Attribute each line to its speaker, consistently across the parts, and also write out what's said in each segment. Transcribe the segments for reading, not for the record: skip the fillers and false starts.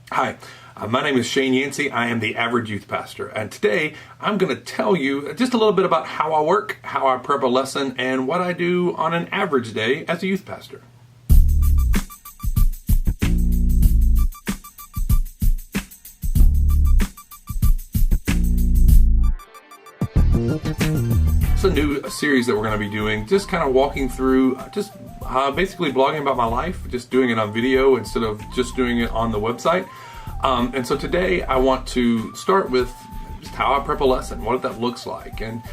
Speaker 1: Hi, my name is Shane Yancey. I am the Average Youth Pastor, and today I'm going to tell you just a little bit about how I work, how I prep a lesson, and what I do on an average day as a youth pastor. It's a new series that we're going to be doing, just kind of walking through, basically blogging about my life, just doing it on video instead of just doing it on the website. And so today I want to start with just how I prep a lesson, what that looks like. And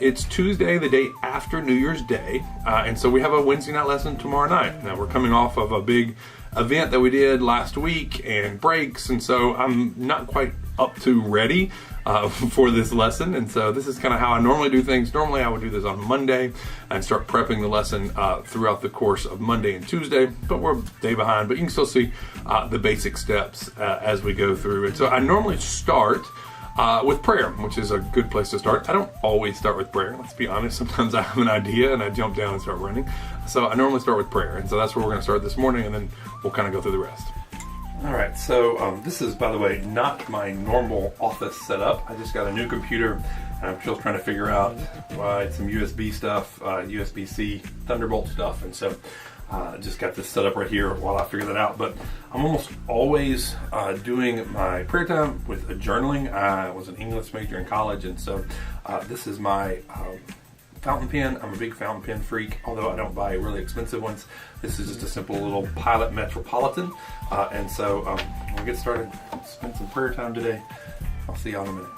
Speaker 1: it's Tuesday, the day after New Year's Day. And so we have a Wednesday night lesson tomorrow night. Now we're coming off of a big event that we did last week and breaks. And so I'm not quite up to ready for this lesson, and so this is kind of how I normally do things. Normally I would do this on Monday and start prepping the lesson throughout the course of Monday and Tuesday, but we're a day behind, but you can still see the basic steps as we go through it. So I normally start with prayer, which is a good place to start. I don't always start with prayer, let's be honest. Sometimes I have an idea and I jump down and start running. So I normally start with prayer, and so that's where we're going to start this morning, and then we'll kind of go through the rest. All right, so this is, by the way, not my normal office setup. I just got a new computer, and I'm still trying to figure out some USB stuff, USB-C, Thunderbolt stuff, and so just got this set up right here while I figure that out. But I'm almost always doing my prayer time with journaling. I was an English major in college, and so this is my fountain pen. I'm a big fountain pen freak, although I don't buy really expensive ones. This is just a simple little Pilot Metropolitan. And so we'll get started. Spend some prayer time today. I'll see y'all in a minute.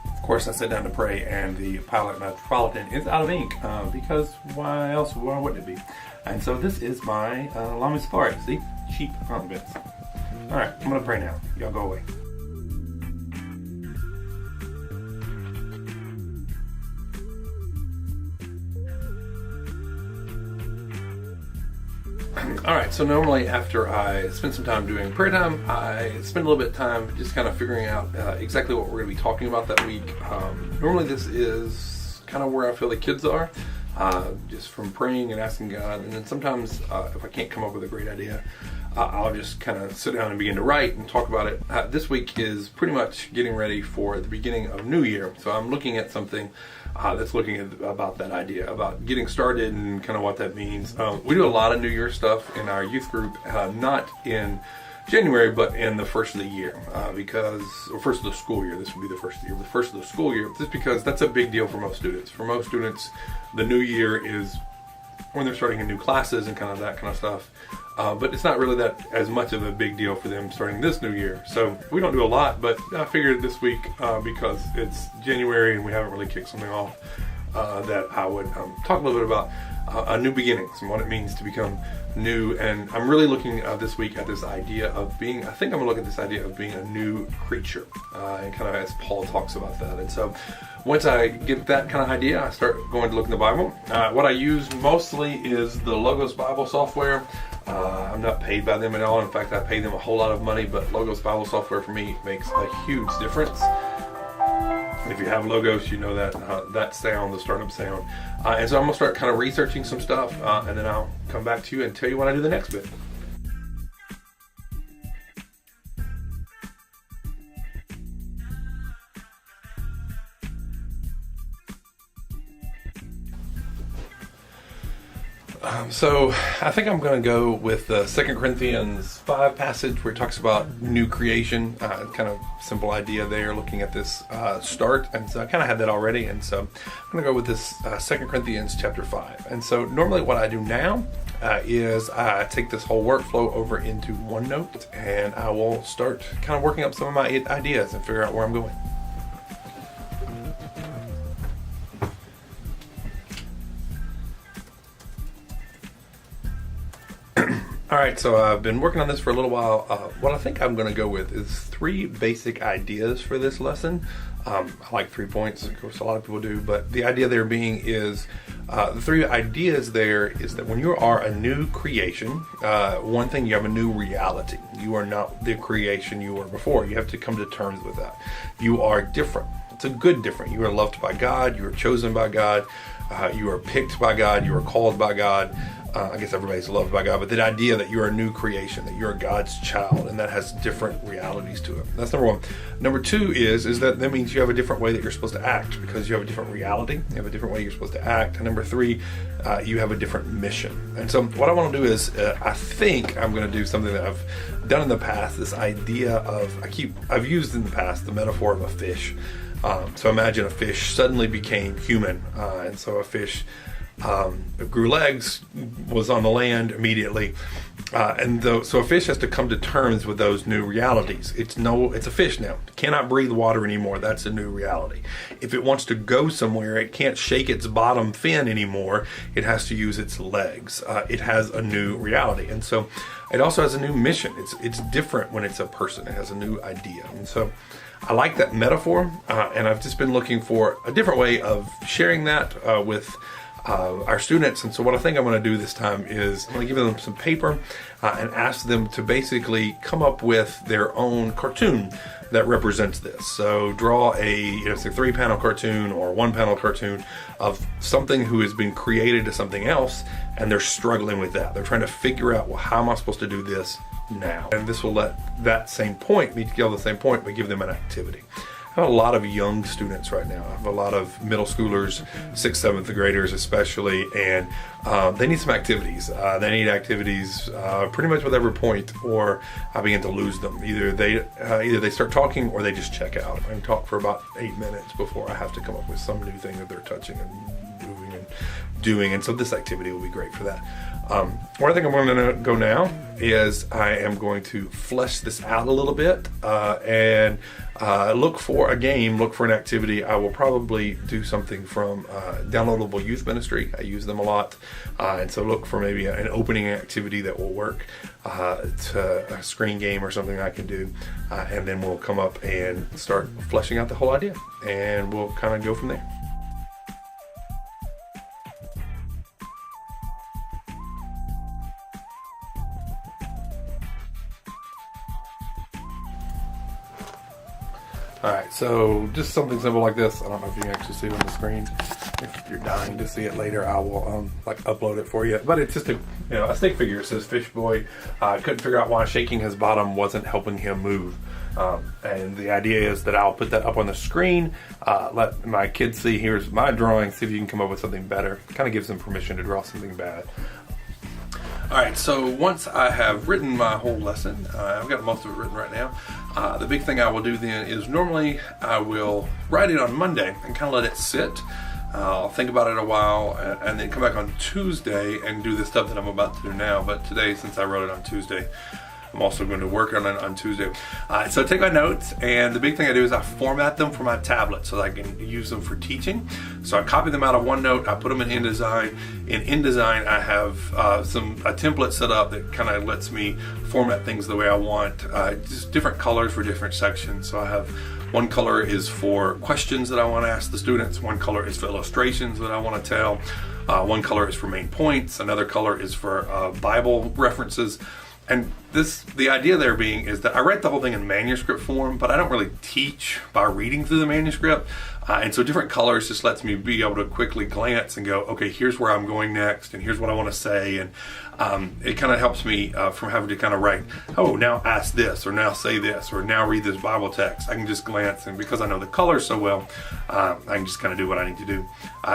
Speaker 1: Of course, I sat down to pray, and the Pilot Metropolitan is out of ink because why wouldn't it be? And so this is my Lamy Safari. See? Cheap fountain pens. All right, I'm going to pray now. Y'all go away. All right, so normally after I spend some time doing prayer time, I spend a little bit of time just kind of figuring out exactly what we're going to be talking about that week. Normally this is kind of where I feel the kids are, just from praying and asking God. And then sometimes if I can't come up with a great idea, I'll just kind of sit down and begin to write and talk about it. This week is pretty much getting ready for the beginning of New Year. So I'm looking at something that's looking at about that idea, about getting started and kind of what that means. We do a lot of New Year stuff in our youth group, not in January, but in the first of the year, or first of the school year. This would be the first of the year. The first of the school year, just because that's a big deal for most students. For most students, the new year is when they're starting in new classes and kind of that kind of stuff. But it's not really that as much of a big deal for them starting this new year. So we don't do a lot, but I figured this week, because it's January and we haven't really kicked something off, that I would talk a little bit about a new beginnings and what it means to become new. And I'm really looking this week at this idea of being, I think I'm going to look at this idea of being a new creature, and kind of as Paul talks about that. And so once I get that kind of idea, I start going to look in the Bible. What I use mostly is the Logos Bible software. I'm not paid by them at all. In fact, I pay them a whole lot of money, but Logos Bible software for me makes a huge difference. If you have Logos, you know that sound, the startup sound. And so I'm going to start kind of researching some stuff, and then I'll come back to you and tell you what I do the next bit. So I think I'm going to go with the 2 Corinthians 5 passage where it talks about new creation, kind of simple idea there, looking at this start. And so I kind of had that already. And so I'm going to go with this 2 Corinthians chapter 5. And so normally what I do now is I take this whole workflow over into OneNote, and I will start kind of working up some of my ideas and figure out where I'm going. All right, so I've been working on this for a little while. What I think I'm going to go with is 3 basic ideas for this lesson. I like 3 points, of course a lot of people do, but the idea there being is, the 3 ideas there is that when you are a new creation, one thing, you have a new reality. You are not the creation you were before. You have to come to terms with that. You are different. It's a good different. You are loved by God. You are chosen by God. You are picked by God. You are called by God. I guess everybody's loved by God, but the idea that you're a new creation, that you're God's child, and that has different realities to it. That's number one. Number two is that means you have a different way that you're supposed to act, because you have a different reality. You have a different way you're supposed to act. And number three, you have a different mission. And so what I want to do is, I think I'm going to do something that I've done in the past. This idea of, I've used in the past the metaphor of a fish. So imagine a fish suddenly became human, and so a fish grew legs, was on the land immediately, so a fish has to come to terms with those new realities. It's a fish now. It cannot breathe water anymore. That's a new reality. If it wants to go somewhere, it can't shake its bottom fin anymore. It has to use its legs. It has a new reality, and so it also has a new mission. It's different when it's a person. It has a new idea, and so I like that metaphor, and I've just been looking for a different way of sharing that with our students. And so what I think I'm going to do this time is I'm going to give them some paper and ask them to basically come up with their own cartoon that represents this. So draw it's a 3-panel cartoon or 1-panel cartoon of something who has been created to something else, and they're struggling with that. They're trying to figure out, well, how am I supposed to do this now? And this will let that same point be together, the same point, but give them an activity. I have a lot of young students right now. I have a lot of middle schoolers, 6th, 7th graders especially, and they need some activities. They need activities pretty much with every point, or I begin to lose them. Either they start talking or they just check out. I can talk for about 8 minutes before I have to come up with some new thing that they're touching and moving and doing, and so this activity will be great for that. Where I think I'm going to go now is I am going to flesh this out a little bit and look for a game, look for an activity. I will probably do something from Downloadable Youth Ministry. I use them a lot, and so look for maybe an opening activity that will work, to a screen game or something I can do, and then we'll come up and start fleshing out the whole idea, and we'll kind of go from there. Alright, so just something simple like this. I don't know if you can actually see it on the screen. If you're dying to see it later, I will upload it for you. But it's just a stick figure. It says Fish Boy. Couldn't figure out why shaking his bottom wasn't helping him move. And the idea is that I'll put that up on the screen, let my kids see, here's my drawing, see if you can come up with something better. Kind of gives them permission to draw something bad. Alright, so once I have written my whole lesson, I've got most of it written right now, the big thing I will do then is normally I will write it on Monday and kind of let it sit. I'll think about it a while and then come back on Tuesday and do the stuff that I'm about to do now. But today, since I wrote it on Tuesday, I'm also going to work on it on Tuesday. So I take my notes, and the big thing I do is I format them for my tablet so that I can use them for teaching. So I copy them out of OneNote, I put them in InDesign. In InDesign, I have a template set up that kind of lets me format things the way I want. Just different colors for different sections. So I have one color is for questions that I want to ask the students. One color is for illustrations that I want to tell. One color is for main points. Another color is for Bible references. And the idea there being is that I write the whole thing in manuscript form, but I don't really teach by reading through the manuscript. And so different colors just lets me be able to quickly glance and go, okay, here's where I'm going next, and here's what I want to say. And it kind of helps me from having to kind of write, oh, now ask this, or now say this, or now read this Bible text. I can just glance, and because I know the colors so well, I can just kind of do what I need to do.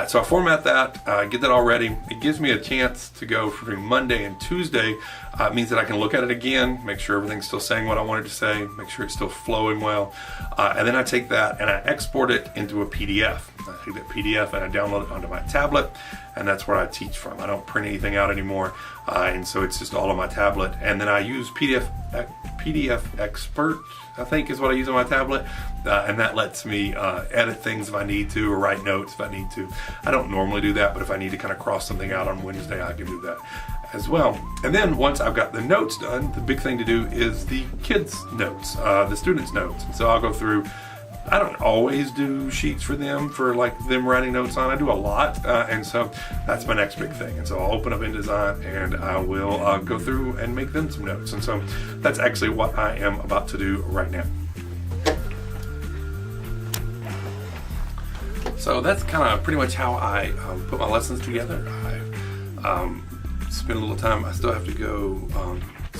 Speaker 1: So I format that, get that all ready. It gives me a chance to go between Monday and Tuesday. It means that I can look at it again, make sure everything's still saying what I wanted to say, make sure it's still flowing well. And then I take that and I export it into a PDF. I take that PDF and I download it onto my tablet, and that's where I teach from. I don't print anything out anymore, and so it's just all on my tablet. And then I use PDF Expert, I think is what I use on my tablet, and that lets me edit things if I need to, or write notes if I need to. I don't normally do that, but if I need to kind of cross something out on Wednesday, I can do that as well. And then once I've got the notes done, the big thing to do is the kids' notes, the students' notes. And so I'll go through. I don't always do sheets for them, for like them writing notes on. I do a lot, and so that's my next big thing. And so I'll open up InDesign and I will go through and make them some notes. And so that's actually what I am about to do right now. So that's kind of pretty much how I put my lessons together. I spend a little time. I still have to go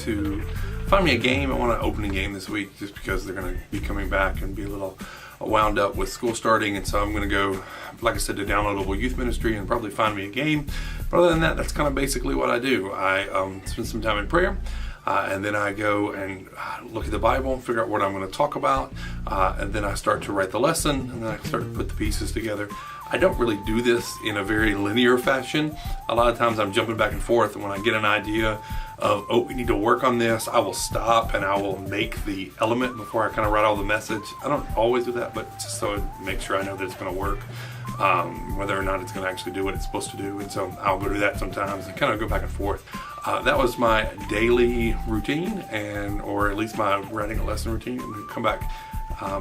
Speaker 1: to find me a game. I want an opening game this week just because they're going to be coming back and be a little wound up with school starting, and so I'm going to go, like I said, to Downloadable Youth Ministry and probably find me a game. But other than that, that's kind of basically what I do. I spend some time in prayer, and then I go and look at the Bible and figure out what I'm going to talk about, and then I start to write the lesson, and then I start to put the pieces together. I don't really do this in a very linear fashion. A lot of times I'm jumping back and forth, and when I get an idea of, oh, we need to work on this, I will stop and I will make the element before I kind of write all the message. I don't always do that, but just so I make sure I know that it's going to work, whether or not it's going to actually do what it's supposed to do. And so I'll go do that sometimes and kind of go back and forth. That was my daily routine, or at least my writing a lesson routine. I'm going to come back.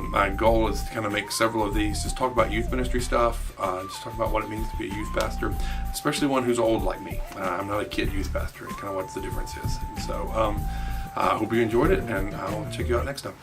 Speaker 1: My goal is to kind of make several of these, just talk about youth ministry stuff, just talk about what it means to be a youth pastor, especially one who's old like me. I'm not a kid youth pastor, and kind of what the difference is. And so I hope you enjoyed it, and I'll check you out next time.